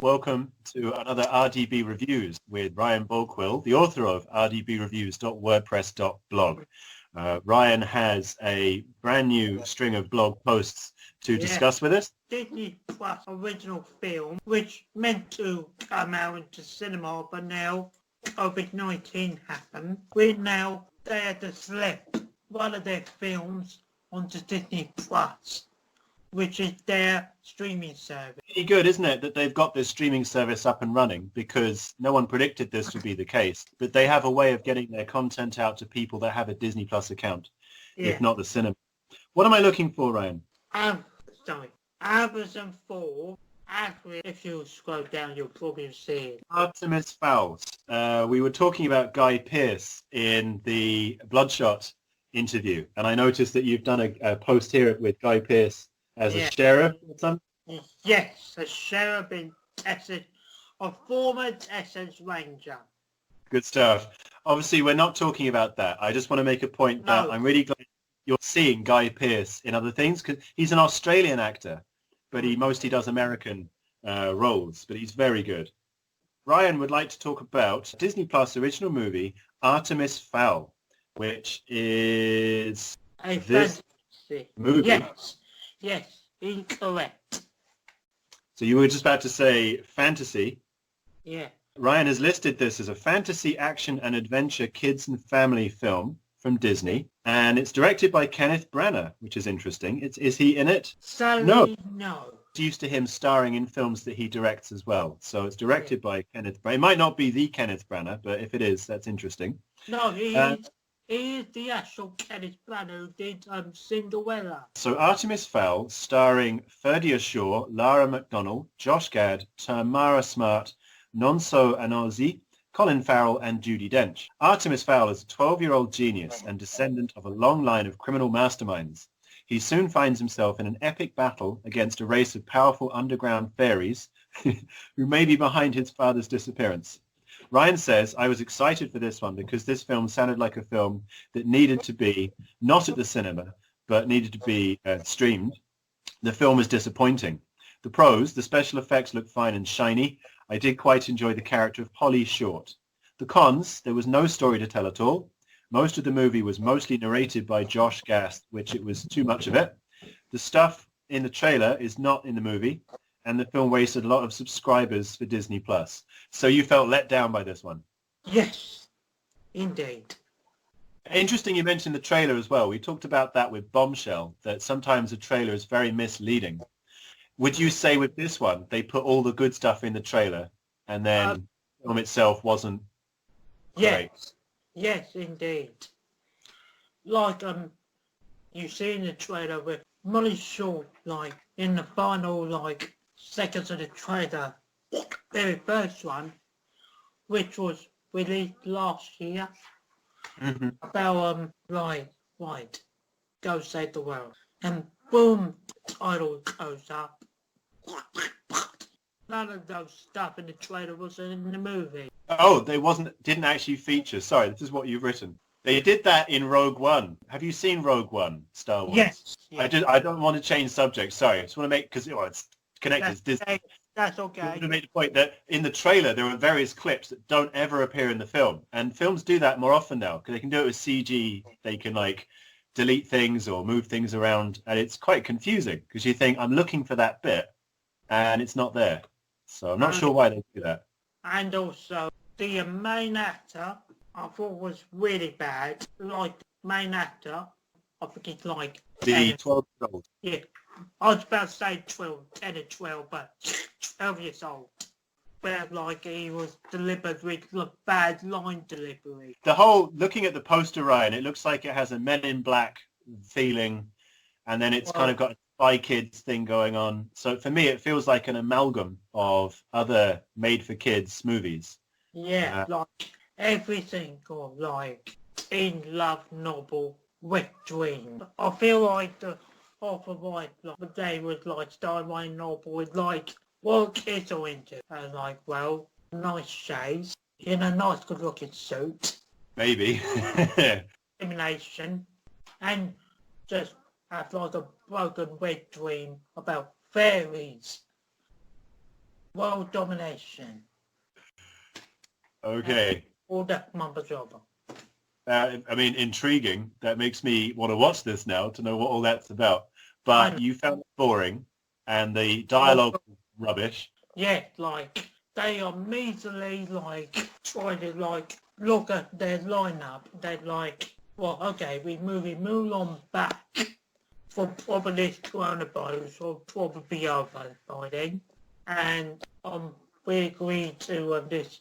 Welcome to another RDB Reviews with Ryan Bulkwill, the author of rdbreviews.wordpress.blog. Ryan has a brand new string of blog posts to discuss with us. Disney Plus original film, which meant to come out into cinema, but now COVID-19 happened. They had to select one of their films onto Disney Plus, which is their streaming service. Pretty good, isn't it, that they've got this streaming service up and running, because no one predicted this would be the case. But they have a way of getting their content out to people that have a Disney Plus account, if not the cinema. What am I looking for, Ryan? Artemis Fowl. Actually, if you scroll down, you'll probably see it. Artemis Fowl. We were talking about Guy Pearce in the Bloodshot interview, and I noticed that you've done a post here with Guy Pearce as a sheriff or something? Yes, a sheriff in Texas, a former Texas Ranger. Good stuff. Obviously, we're not talking about that. I just want to make a point that I'm really glad you're seeing Guy Pearce in other things, because he's an Australian actor, but he mostly does American roles, but he's very good. Ryan would like to talk about Disney Plus original movie, Artemis Fowl, which is this movie. Yes, incorrect. So you were just about to say fantasy. Yeah. Ryan has listed this as a fantasy, action and adventure kids and family film from Disney, and it's directed by Kenneth Branagh, which is interesting. Is he in it? No. It's used to him starring in films that he directs as well. So it's directed by Kenneth Branagh. It might not be the Kenneth Branagh, but if it is, that's interesting. No, he is the actual Kenneth Branagh who did Cinderella. So Artemis Fowl, starring Ferdia Shaw, Lara McDonnell, Josh Gad, Tamara Smart, Nonso Anozie, Colin Farrell and Judi Dench. Artemis Fowl is a 12-year-old genius and descendant of a long line of criminal masterminds. He soon finds himself in an epic battle against a race of powerful underground fairies who may be behind his father's disappearance. Ryan says, I was excited for this one because this film sounded like a film that needed to be not at the cinema, but needed to be streamed. The film is disappointing. The pros, the special effects look fine and shiny. I did quite enjoy the character of Polly Short. The cons, there was no story to tell at all. Most of the movie was mostly narrated by Josh Gad, which it was too much of it. The stuff in the trailer is not in the movie, and the film wasted a lot of subscribers for Disney Plus. So you felt let down by this one? Yes, indeed. Interesting you mentioned the trailer as well. We talked about that with Bombshell, that sometimes a trailer is very misleading. Would you say with this one, they put all the good stuff in the trailer, and then the film itself wasn't great? Yes, indeed. Like, you see in the trailer with Molly Shaw, like, in the final, like, seconds of the trailer, very first one, which was released last year, about, go save the world. And boom, the title goes up. None of those stuff in the trailer was in the movie. Oh, didn't actually feature. Sorry, this is what you've written. They did that in Rogue One. Have you seen Rogue One, Star Wars? Yes. I don't want to change subject. Sorry, I just want to make, because it's connected. That's okay. I want to make the point that in the trailer there are various clips that don't ever appear in the film, and films do that more often now because they can do it with CG. They can like delete things or move things around, and it's quite confusing because you think I'm looking for that bit, and it's not there. So I'm not sure why they do that. And also, the main actor, I thought was really bad. Like, the main actor, I think it's like... The 12-year-old. Yeah, I was about to say 10 or 12, but 12 years old. But, like, he was delivered with bad line delivery. The whole, looking at the poster, Ryan, it looks like it has a Men in Black feeling, and then it's kind of got a Spy Kids thing going on. So for me, it feels like an amalgam of other made-for-kids movies. Yeah, like everything, or like In Love Novel, Wet Dream. I feel like the author right, like, the day was like starting my novel with like what kids are into. I was like, well, nice shades in a nice good-looking suit. Maybe. Elimination, and just have like a broken wet dream about fairies. World domination. Okay. All that mumbo jumbo. I mean, intriguing. That makes me want to watch this now to know what all that's about. But you found it boring, and the dialogue was rubbish. Yeah, like, they are measly, like, trying to, like, look at their lineup. They're like, well, okay, we're moving Mulan back for probably this coronavirus will probably be over by then. And we agreed to this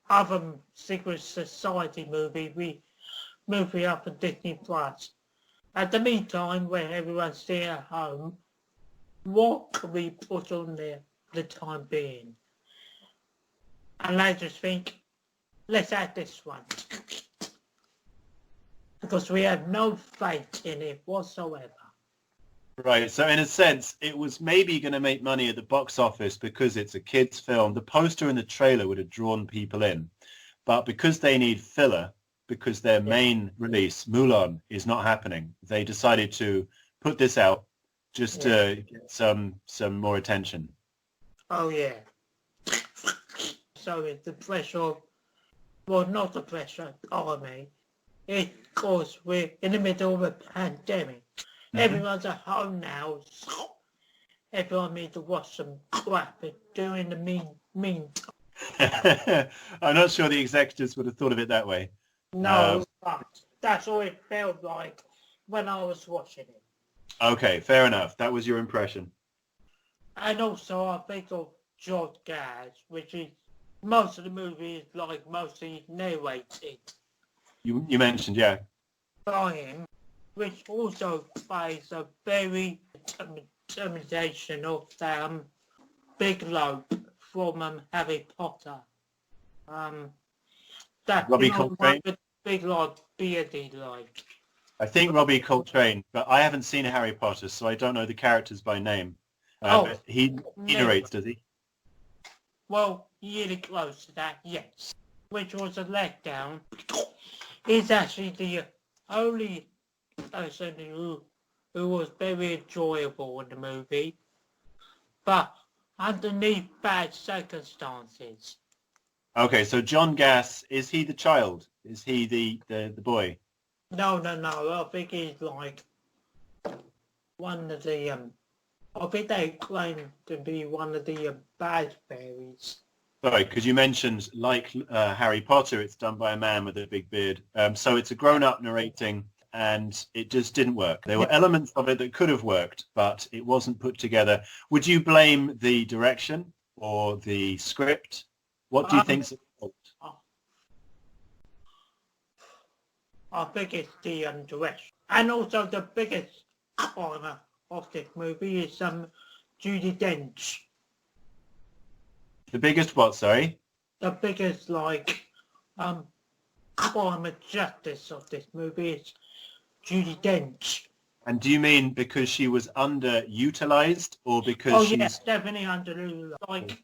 other Secret Society movie up on Disney Plus. At the meantime, when everyone's staying at home, what can we put on there for the time being? And I just think, let's add this one. Because we have no faith in it whatsoever. Right, so in a sense, it was maybe going to make money at the box office because it's a kid's film. The poster and the trailer would have drawn people in. But because they need filler, because their main release, Mulan, is not happening, they decided to put this out just to get some more attention. Oh, yeah. So it's the pressure, well, not the pressure, Army. It's because we're in the middle of a pandemic. Everyone's at home now. So everyone needs to watch some crap and doing the mean. I'm not sure the executives would have thought of it that way. No, but that's all it felt like when I was watching it. Okay, fair enough. That was your impression. And also I think of Josh Gad, which is most of the movie is like mostly narrated. You mentioned, yeah. By him, which also plays a very determination of Big Lope from Harry Potter. That Robbie Coltrane? Big Lope beardy like. I think Robbie Coltrane, but I haven't seen Harry Potter, so I don't know the characters by name. He narrates, does he? Well, really close to that, yes. Which was a letdown. He's actually the only person who was very enjoyable in the movie, but underneath bad circumstances. Okay, so John Gass, is he the child? Is he the boy? No. I think he's like one of the I think they claim to be one of the bad fairies. Sorry, because you mentioned, like Harry Potter, it's done by a man with a big beard. So it's a grown-up narrating, and it just didn't work. There were elements of it that could have worked, but it wasn't put together. Would you blame the direction or the script? What do you think's at fault? I think it's the direction. And also the biggest corner of this movie is Judi Dench. The biggest what, sorry? The biggest, like, crime of justice of this movie is Judi Dench. And do you mean because she was underutilized or because she's... yes, definitely underutilized. Like,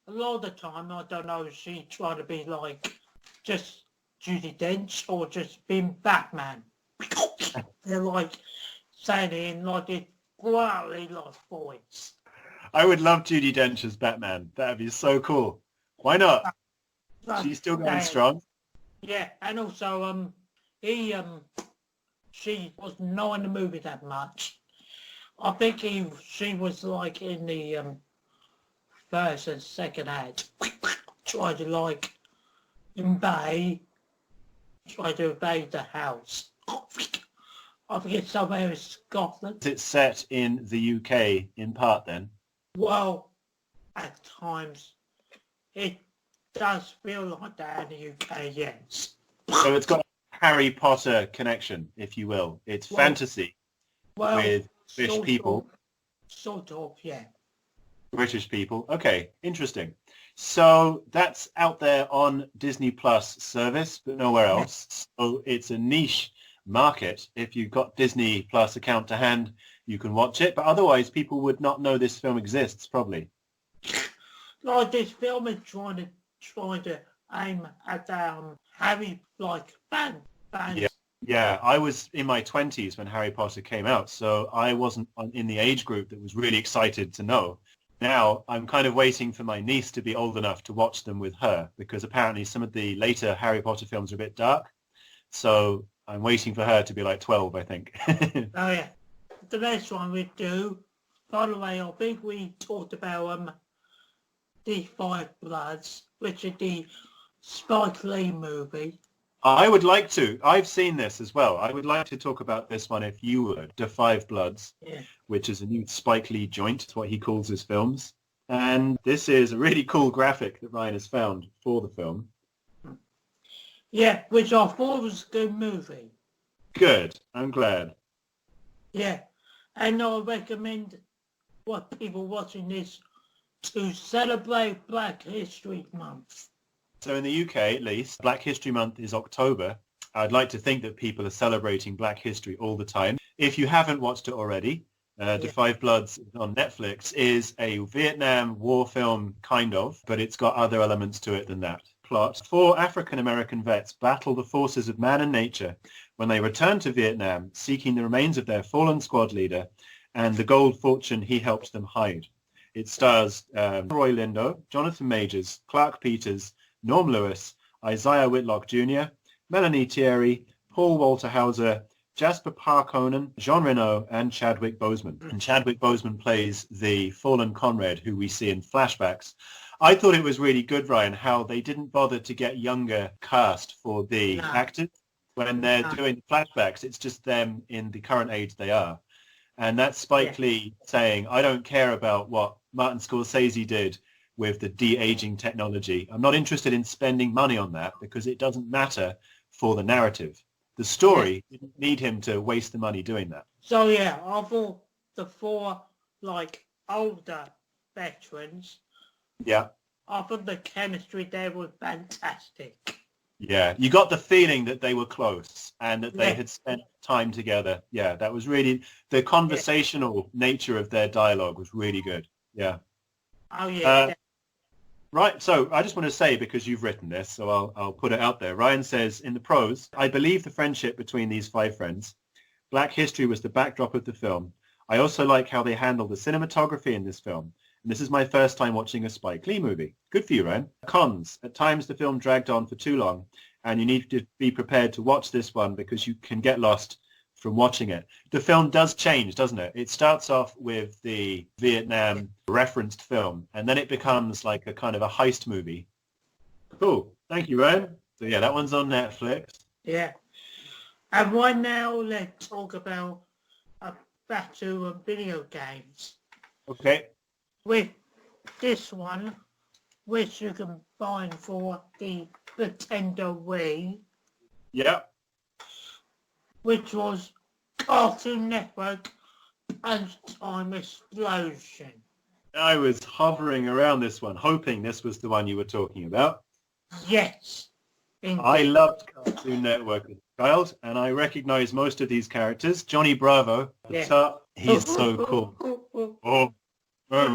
a lot of the time, I don't know if she tried to be, like, just Judi Dench or just being Batman. They're, like, saying it in, like, this quietly lost voice. I would love Judi Dench as Batman. That'd be so cool. Why not? She's still going strong. Yeah, and also she was not in the movie that much. I think she was like in the first and second act, trying to like try to invade the house. I think it's somewhere in Scotland. It's set in the UK in part then? Well, at times, it does feel like that in the UK, yes. So it's got a Harry Potter connection, if you will. It's fantasy with British people. Sort of, yeah. British people. Okay, interesting. So that's out there on Disney Plus service, but nowhere else. So it's a niche market. If you've got Disney Plus account to hand, you can watch it, but otherwise people would not know this film exists, probably. Like this film is trying to aim at Harry fans. Yeah, I was in my 20s when Harry Potter came out, so I wasn't in the age group that was really excited to know. Now I'm kind of waiting for my niece to be old enough to watch them with her, because apparently some of the later Harry Potter films are a bit dark. So I'm waiting for her to be like 12, I think. Oh yeah. The next one we do, by the way, I think we talked about the Five Bloods, which is the Spike Lee movie. I would like to. I've seen this as well. I would like to talk about this one if you would. The Five Bloods, Yeah. which is a new Spike Lee joint. It's what he calls his films. And this is a really cool graphic that Ryan has found for the film. Yeah, which I thought was a good movie. Good. I'm glad. Yeah. And I recommend what people watching this to celebrate Black History Month. So in the UK, at least, Black History Month is October. I'd like to think that people are celebrating Black history all the time. If you haven't watched it already, The Five Bloods on Netflix is a Vietnam War film, kind of, but it's got other elements to it than that. Plot: 4 African-American vets battle the forces of man and nature when they return to Vietnam, seeking the remains of their fallen squad leader and the gold fortune he helped them hide. It stars Roy Lindo, Jonathan Majors, Clark Peters, Norm Lewis, Isaiah Whitlock Jr., Melanie Thierry, Paul Walter Hauser, Jasper Parkonen, Jean Reno, and Chadwick Boseman. And Chadwick Boseman plays the fallen Conrad, who we see in flashbacks. I thought it was really good, Ryan, how they didn't bother to get younger cast for the actors. When they're doing flashbacks, it's just them in the current age they are. And that's Spike Lee saying, I don't care about what Martin Scorsese did with the de-aging technology. I'm not interested in spending money on that because it doesn't matter for the narrative. The story didn't need him to waste the money doing that. So yeah, I thought the 4 older veterans, I thought the chemistry there was fantastic. Yeah, you got the feeling that they were close and that they had spent time together. Yeah, that was really, the conversational nature of their dialogue was really good. Yeah. Oh yeah. Right, so I just want to say, because you've written this, so I'll put it out there. Ryan says, in the prose, I believe the friendship between these 5 friends. Black history was the backdrop of the film. I also like how they handle the cinematography in this film. And this is my first time watching a Spike Lee movie. Good for you, Ryan. Cons. At times the film dragged on for too long, and you need to be prepared to watch this one because you can get lost from watching it. The film does change, doesn't it? It starts off with the Vietnam referenced film, and then it becomes like a kind of a heist movie. Cool. Thank you, Ryan. So yeah, that one's on Netflix. Yeah. And right now, let's talk about back to video games. Okay. With this one, which you can find for the Nintendo Wii. Yeah. Which was Cartoon Network Time Explosion. I was hovering around this one, hoping this was the one you were talking about. Yes. Indeed. I loved Cartoon Network as a child, and I recognize most of these characters. Johnny Bravo, the top, he's so cool. The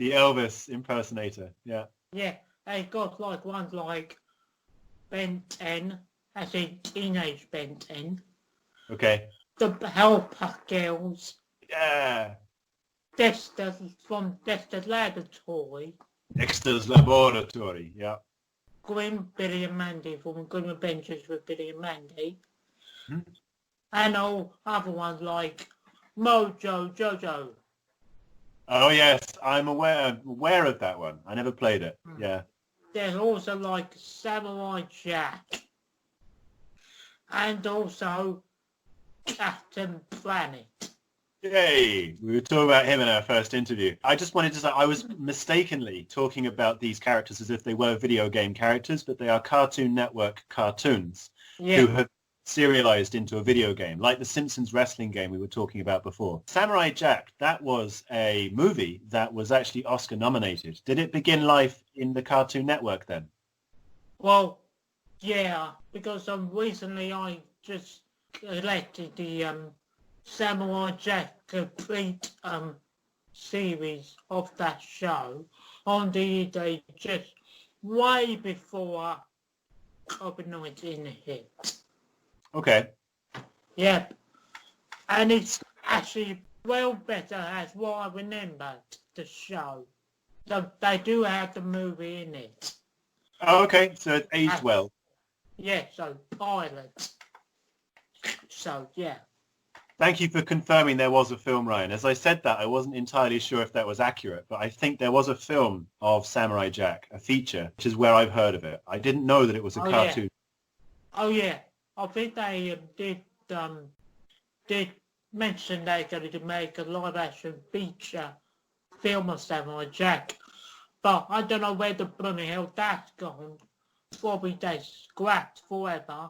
Elvis impersonator, yeah. Yeah, they got ones like Ben 10, as in Teenage Ben 10. Okay. The Helper Girls. Yeah. Dexter from Dexter's Laboratory. Dexter's Laboratory, yeah. Grim, Billy and Mandy from Grim Adventures with Billy and Mandy. Hmm. And all other ones like Mojo Jojo. Oh yes, I'm aware of that one. I never played it. Yeah. There's also like Samurai Jack. And also Captain Planet. Yay! We were talking about him in our first interview. I just wanted to say I was mistakenly talking about these characters as if they were video game characters, but they are Cartoon Network cartoons who have serialized into a video game, like the Simpsons wrestling game we were talking about before. Samurai Jack, that was a movie that was actually Oscar nominated. Did it begin life in the Cartoon Network then? Well, yeah, because recently I just elected the Samurai Jack complete series of that show on DVD just way before COVID-19 hit. Okay. Yep. And it's actually well better as what I remembered the show. So they do have the movie in it. Oh, okay, so it aged well. Yeah, so pilot. So, yeah. Thank you for confirming there was a film, Ryan. As I said that, I wasn't entirely sure if that was accurate, but I think there was a film of Samurai Jack, a feature, which is where I've heard of it. I didn't know that it was a cartoon. Yeah. Oh, yeah. I think they did mention they're going to make a live-action feature film of Samurai Jack. But I don't know where the bloody hell that's gone. Probably they scrapped forever.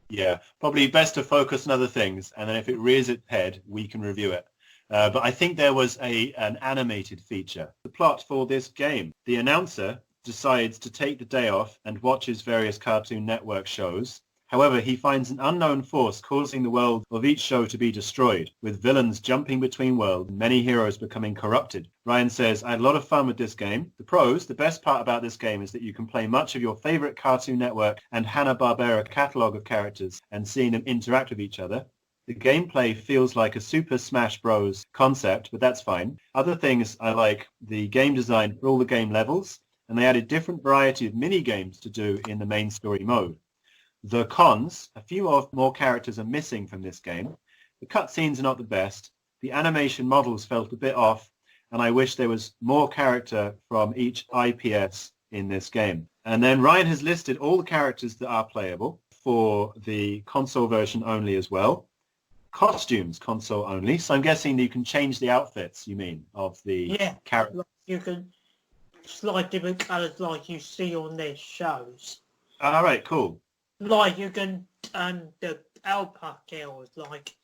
Yeah, probably best to focus on other things, and then if it rears its head, we can review it. But I think there was an animated feature. The plot for this game. The announcer decides to take the day off and watches various Cartoon Network shows. However, he finds an unknown force causing the world of each show to be destroyed, with villains jumping between worlds and many heroes becoming corrupted. Ryan says, I had a lot of fun with this game. The pros, the best part about this game is that you can play much of your favorite Cartoon Network and Hanna-Barbera catalog of characters and seeing them interact with each other. The gameplay feels like a Super Smash Bros. Concept, but that's fine. Other things I like the game design for all the game levels, and they added different variety of mini-games to do in the main story mode. The cons, a few more characters are missing from this game. The cutscenes are not the best. The animation models felt a bit off, and I wish there was more character from each IPS in this game. And then Ryan has listed all the characters that are playable for the console version only as well. Costumes, console only. So I'm guessing you can change the outfits, you mean, of the characters. Like you can slide different colours like you see on their shows. All right, cool. Like you can the alpaca girls, like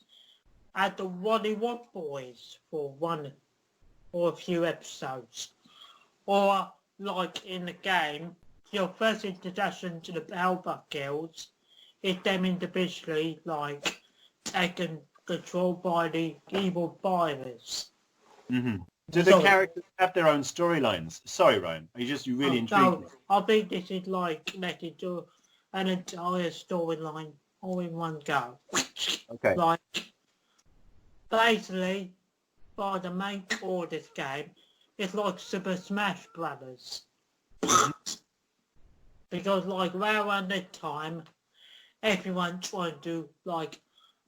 at the Wally What Boys for one or a few episodes. Or like in the game, your first introduction to the alpaca girls is them individually, like taken control by the evil virus. Mm-hmm. Do the characters have their own storylines? Sorry, Ryan. You really intrigued me. I think this is like let it do an entire storyline all in one go. Okay. Like, basically, by the main core of this game, it's like Super Smash Brothers. Because, like, around that time, everyone trying to, like,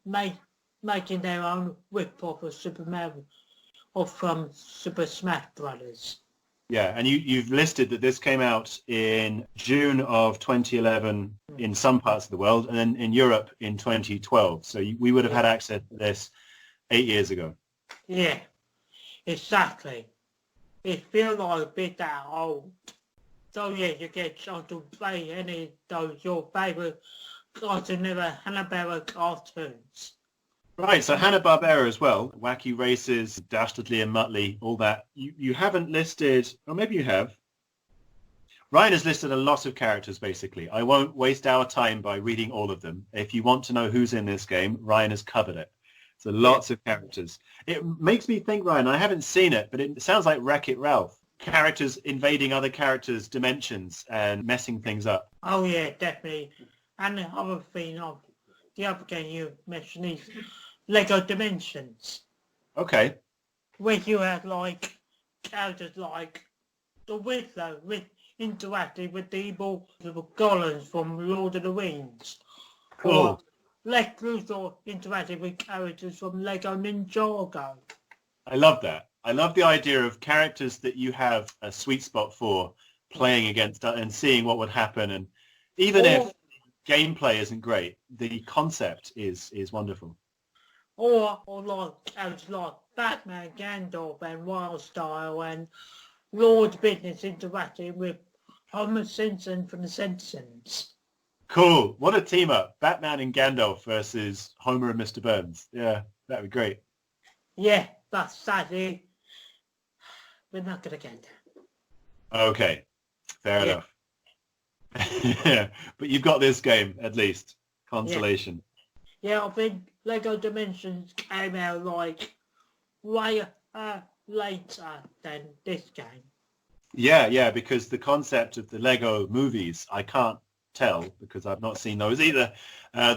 making their own rip-off of Super Mario, or from Super Smash Brothers. Yeah, and you've listed that this came out in June of 2011 in some parts of the world, and then in Europe in 2012. So we would have had access to this 8 years ago. Yeah, exactly. It feels like a bit that old. So yeah, you get a chance to play any of those your favourite Cartoon Network Hanna-Barbera cartoons. Right, so Hanna-Barbera as well, Wacky Races, Dastardly and Muttley, all that. You haven't listed, or maybe you have. Ryan has listed a lot of characters, basically. I won't waste our time by reading all of them. If you want to know who's in this game, Ryan has covered it. So lots of characters. It makes me think, Ryan, I haven't seen it, but it sounds like Wreck-It Ralph. Characters invading other characters' dimensions and messing things up. Oh yeah, definitely. And the other thing of the other game you mentioned is Lego Dimensions. Okay. Where you have like characters like the Riddler interacting with the evil golems from Lord of the Rings. Cool. Or Lex Luthor interacting with characters from Lego Ninjago. I love that. I love the idea of characters that you have a sweet spot for playing against and seeing what would happen. And even if gameplay isn't great, the concept is wonderful. Or like characters like Batman, Gandalf and Wildstyle and Lord Business interacting with Homer Simpson from The Simpsons. Cool. What a team up. Batman and Gandalf versus Homer and Mr. Burns. Yeah, that'd be great. Yeah, but sadly, we're not going to get that. Okay, fair enough. Yeah, but you've got this game, at least. Consolation. Yeah, I think Lego Dimensions came out like way later than this game. Yeah, because the concept of the Lego movies, I can't tell because I've not seen those either.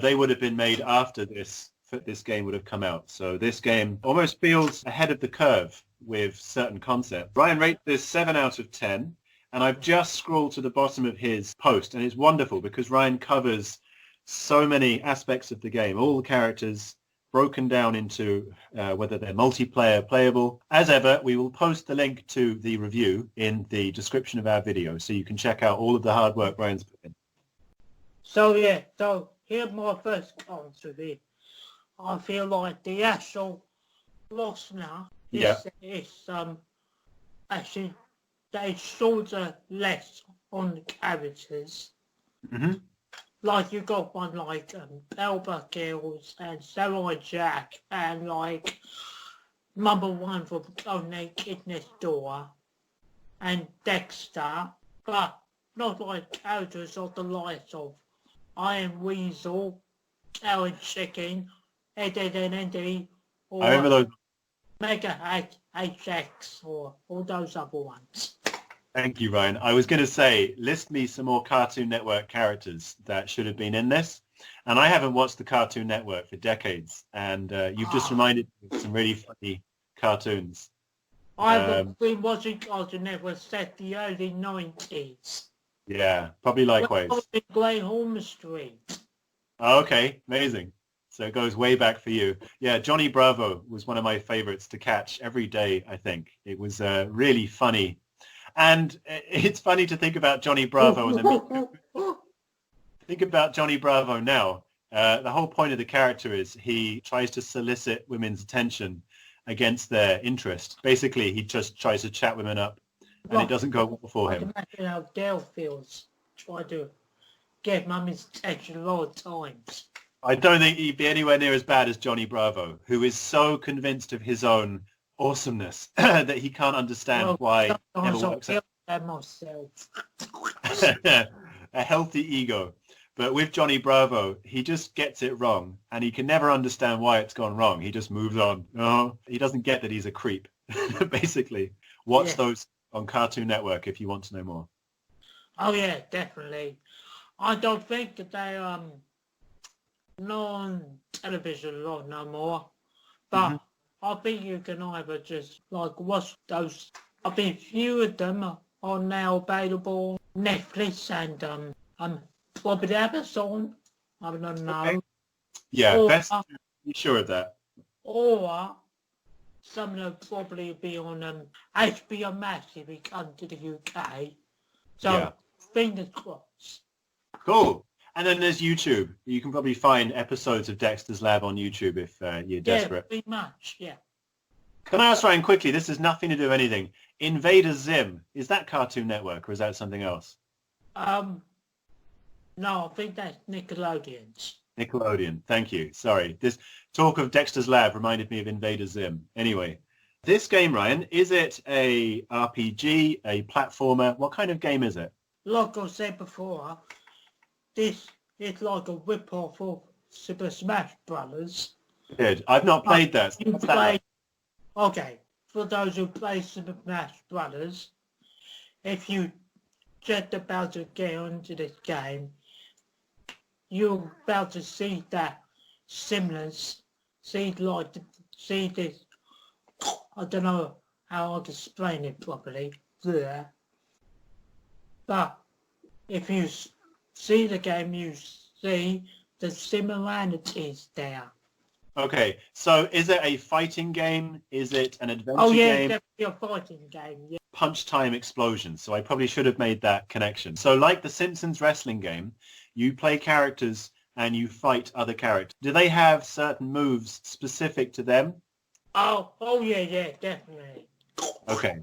They would have been made after this this game would have come out. So this game almost feels ahead of the curve with certain concepts. Ryan rates this 7 out of 10, and I've just scrolled to the bottom of his post, and it's wonderful because Ryan covers so many aspects of the game, all the characters broken down into whether they're multiplayer, playable. As ever, we will post the link to the review in the description of our video, so you can check out all of the hard work Ryan's put in. So yeah, so here's my first answer here. I feel like the actual loss now is actually they shoulder less on the characters. Mm-hmm. Like you got one like Elba Girls and Samurai Jack and like number 1 for Go Naked Next Door and Dexter, but not like characters of the likes of Iron Weasel, Aaron Chicken, Eddie, or I remember those. Mega HX, or all those other ones. Thank you, Ryan. I was going to say, list me some more Cartoon Network characters that should have been in this. And I haven't watched the Cartoon Network for decades. And you've just reminded me of some really funny cartoons. I've been watching Cartoon Network since the early 90s. Yeah, probably likewise. Great Home Street. Oh, okay, amazing. So it goes way back for you. Yeah, Johnny Bravo was one of my favorites to catch every day, I think. It was really funny. And it's funny to think about Johnny Bravo. Think about Johnny Bravo now. The whole point of the character is he tries to solicit women's attention against their interest. Basically, he just tries to chat women up, and it doesn't go well for him. I can imagine how Dale feels trying to get mummy's attention a lot of times. I don't think he'd be anywhere near as bad as Johnny Bravo, who is so convinced of his own awesomeness that he can't understand why it never works out. Myself. A healthy ego. But with Johnny Bravo, he just gets it wrong, and he can never understand why it's gone wrong. He just moves on. No, he doesn't get that he's a creep, basically. Watch those on Cartoon Network if you want to know more. Oh, yeah, definitely. I don't think that they non-television lot no more, but I think you can either just like watch those. I think few of them are now available on Netflix and probably Amazon. I don't know. Okay. Yeah, or, best to be sure of that. Or some of them probably be on HBO Max if it comes to the UK. So fingers crossed. Cool. And then there's YouTube. You can probably find episodes of Dexter's Lab on YouTube if you're desperate. Yeah, pretty much, yeah. Can I ask Ryan quickly, this has nothing to do with anything. Invader Zim, is that Cartoon Network or is that something else? No, I think that's Nickelodeon's. Nickelodeon, thank you. Sorry. This talk of Dexter's Lab reminded me of Invader Zim. Anyway, this game, Ryan, is it a RPG, a platformer? What kind of game is it? Like I said before, this is like a rip-off of Super Smash Brothers. Good. I've not played that. Okay, for those who play Super Smash Brothers, if you just about to get into this game, you're about to see that semblance, see this, I don't know how I can explain it properly there, but if you see the game, you see the similarities there. Okay, so is it a fighting game? Is it an adventure game? Oh yeah, definitely a fighting game, yeah. Punch Time Explosion, so I probably should have made that connection. So like the Simpsons wrestling game, you play characters and you fight other characters. Do they have certain moves specific to them? Oh yeah, definitely. Okay.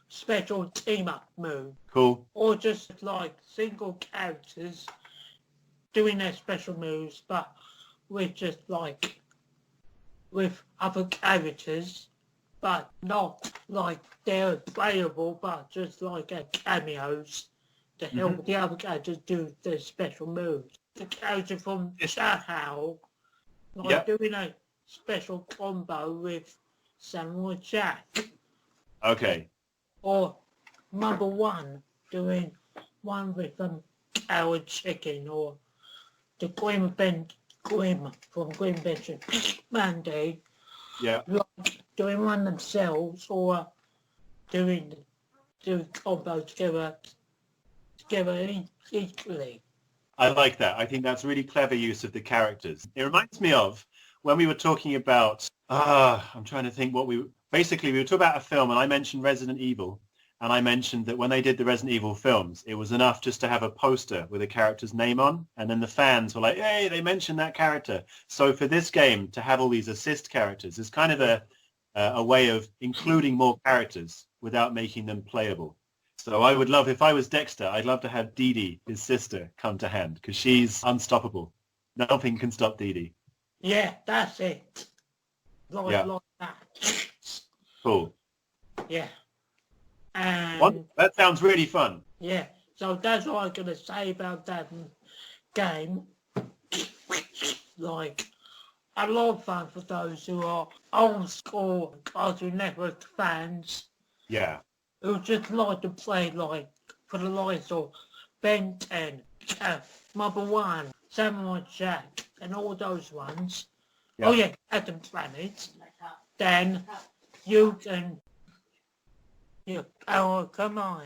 Special team-up move. Cool. Or just like single characters doing their special moves, but with just like with other characters, but not like they're playable, but just like cameos to help the other characters do their special moves. The character from Shahao, like doing a special combo with Samurai Jack. Okay. Or number 1 doing one with Howard Chicken, or the Queen of Ben Grim from Grim Adventures, Mandy, Yeah. like doing one themselves or doing combos together equally. I like that. I think that's really clever use of the characters. It reminds me of when we were talking about, I'm trying to think we were talking about a film and I mentioned Resident Evil. And I mentioned that when they did the Resident Evil films, it was enough just to have a poster with a character's name on. And then the fans were like, hey, they mentioned that character. So for this game to have all these assist characters is kind of a way of including more characters without making them playable. So I would love, if I was Dexter, I'd love to have Dee Dee, his sister, come to hand because she's unstoppable. Nothing can stop Dee Dee. Yeah, that's it. Like that. Cool. Yeah. And that sounds really fun. Yeah, so that's what I'm gonna say about that game. Like, a lot of fun for those who are old school Cartoon Network fans. Yeah. Who just like to play like for the likes of Ben 10, Mother One, Samurai Jack, and all those ones. Yeah. Oh yeah, Atom Planet. Then you can. Oh, come on.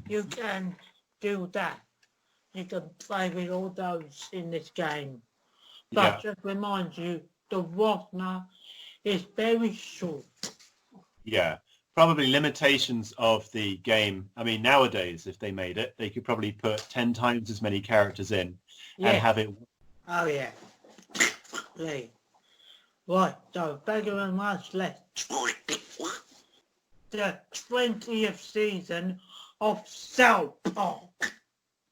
You can do that. You can play with all those in this game. But just remind you, the Wagner is very short. Yeah, probably limitations of the game. I mean, nowadays, if they made it, they could probably put 10 times as many characters in and have it. Oh, yeah. Right, so thank you very much. Let's the 20th season of South Park.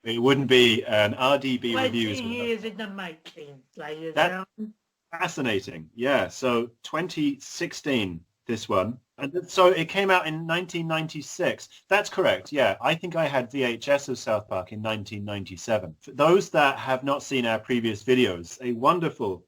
It wouldn't be an RDB 20 reviews. 20 years in the making, ladies and gentlemen. Fascinating. Yeah, so 2016, this one. And so it came out in 1996. That's correct, yeah. I think I had VHS of South Park in 1997. For those that have not seen our previous videos, a wonderful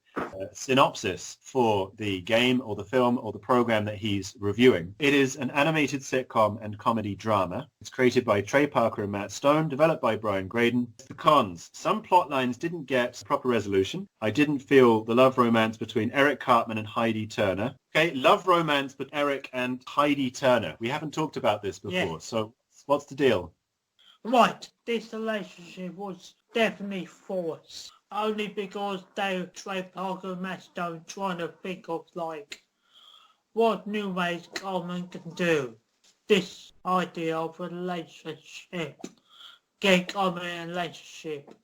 synopsis for the game or the film or the program that he's reviewing. It is an animated sitcom and comedy drama. It's created by Trey Parker and Matt Stone, developed by Brian Graydon. The cons. Some plot lines didn't get proper resolution. I didn't feel the love romance between Eric Cartman and Heidi Turner. Okay, love romance with Eric and Heidi Turner. We haven't talked about this before, so what's the deal? Right, this relationship was definitely forced. Only because they were Trey Parker and Matt Stone trying to think of like what new ways Cartman can do. This idea of a relationship, get Cartman in a relationship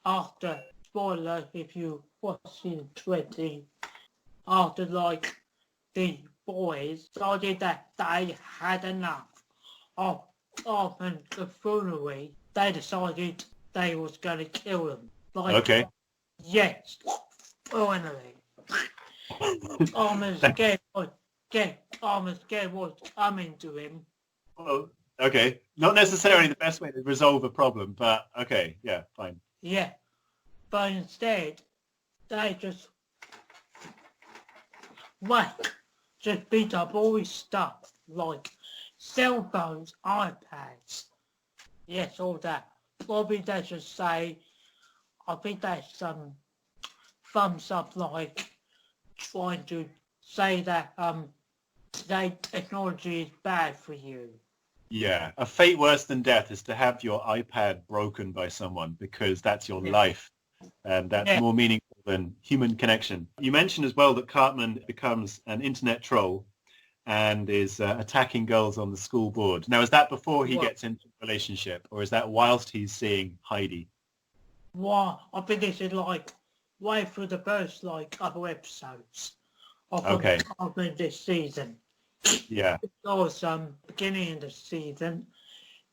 after, spoiler if you watch in 20, after like the boys decided that they had enough of Cartman buffoonery, they decided they was going to kill him. Like, okay. Yes. Finally. Cartman's scared what's coming to him. Well, okay. Not necessarily the best way to resolve a problem, but okay. Yeah, fine. Yeah. But instead, they just beat up all his stuff, like cell phones, iPads. Yes, all that. Probably they should say, I think that's some thumbs up, like trying to say that today technology is bad for you. Yeah, a fate worse than death is to have your iPad broken by someone because that's your life, and that's more meaningful than human connection. You mentioned as well that Cartman becomes an internet troll and is attacking girls on the school board. Now, is that before he gets into a relationship, or is that whilst he's seeing Heidi? Well, I think this is like way through the first like other episodes of Cartman this season. Yeah. Because beginning of the season,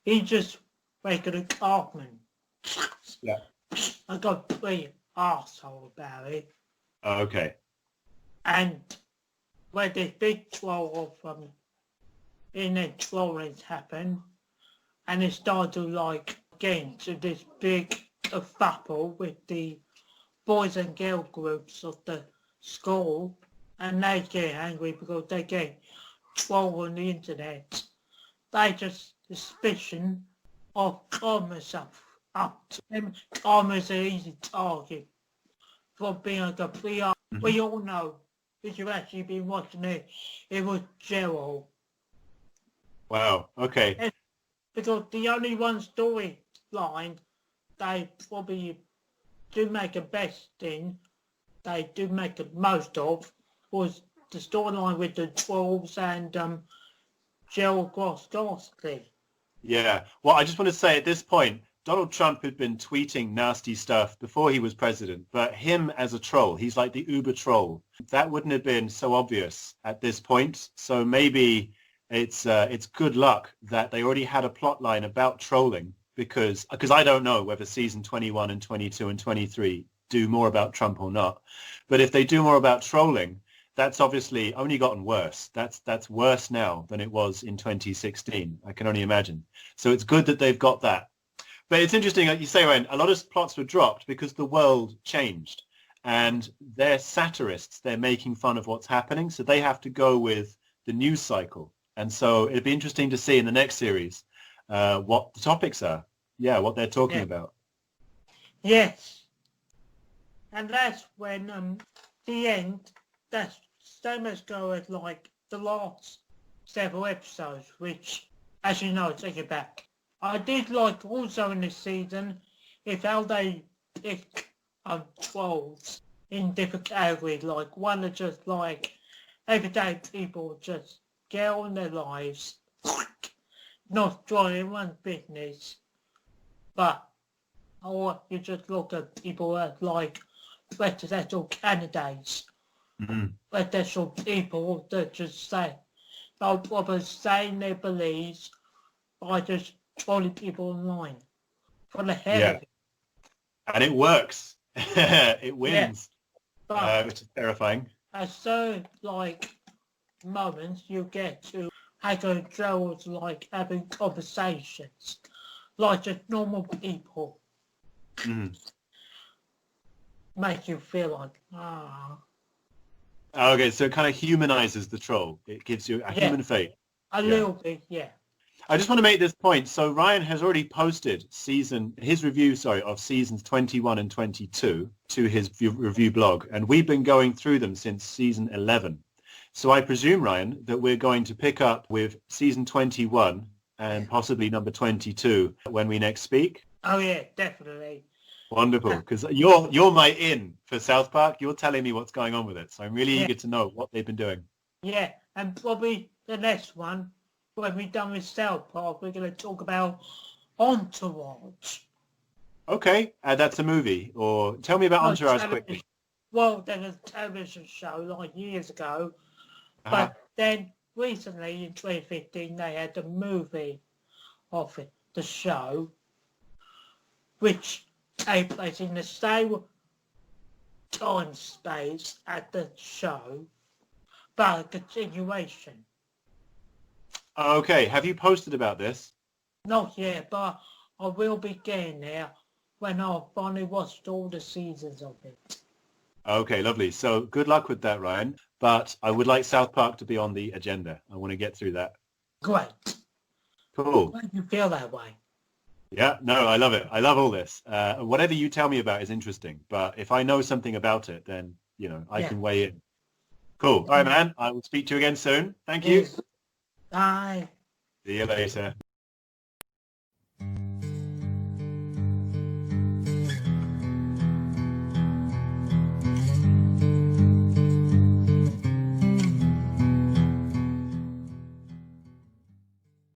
he just regular Cartman. Yeah. I got pretty arsehole about it. Okay. And when this big troll of internet trolling happened, and it started to like get into this big kerfuffle with the boys and girl groups of the school, and they get angry because they get trolled on the internet. They just suspicion of Cartman's up to them. Cartman's an easy target for being a PR. We all know, if you've actually been watching it, it was Gerald. Wow. Okay. And because the only one storyline they probably do make a best in, they do make the most of, was the storyline with the trolls and Gerald Groskowski. Yeah. Well, I just want to say at this point, Donald Trump had been tweeting nasty stuff before he was president, but him as a troll, he's like the uber troll. That wouldn't have been so obvious at this point. So maybe it's good luck that they already had a plot line about trolling because I don't know whether season 21 and 22 and 23 do more about Trump or not. But if they do more about trolling, that's obviously only gotten worse. That's worse now than it was in 2016. I can only imagine. So it's good that they've got that. But it's interesting, like you say, Ryan, a lot of plots were dropped because the world changed. And they're satirists. They're making fun of what's happening. So they have to go with the news cycle. And so it'd be interesting to see in the next series what the topics are. Yeah, what they're talking about. Yes. And that's when the end, that's so much go as like the last several episodes, which, as you know, take it back. I did like also in this season is how they pick trolls in different categories. Like one are just like everyday people just get on their lives, not trying anyone's business, but or you just look at people as like presidential candidates, presidential people that just say, no problem saying their beliefs by just trolling people online for the hell of it. And it works. It wins, which is terrifying. At certain like moments you get to Hacker Joe's like having conversations like just normal people. Make you feel like Okay, so it kind of humanizes the troll. It gives you a human face. A little bit, yeah. I just want to make this point. So Ryan has already posted his review of seasons 21 and 22 to his review blog, and we've been going through them since season 11. So I presume, Ryan, that we're going to pick up with season 21 and possibly number 22 when we next speak. Oh yeah, definitely. Wonderful, because you're my in for South Park. You're telling me what's going on with it, so I'm really eager to know what they've been doing. Yeah, and probably the next one, when we're done with South Park, we're going to talk about Entourage. Okay, that's a movie. Or tell me about Entourage quickly. Well, there was a television show like years ago, but then recently in 2015 they had a movie of it, the show, which take place in the same time space at the show, but a continuation. Okay, have you posted about this? Not yet, but I will be getting there when I've finally watched all the seasons of it. Okay, lovely. So good luck with that, Ryan. But I would like South Park to be on the agenda. I want to get through that. Great. Cool. Why do you feel that way? Yeah, no, I love it. I love all this. Whatever you tell me about is interesting. But if I know something about it, then, I can weigh in. Cool. All right, man. I will speak to you again soon. Thank you. Bye. See you later.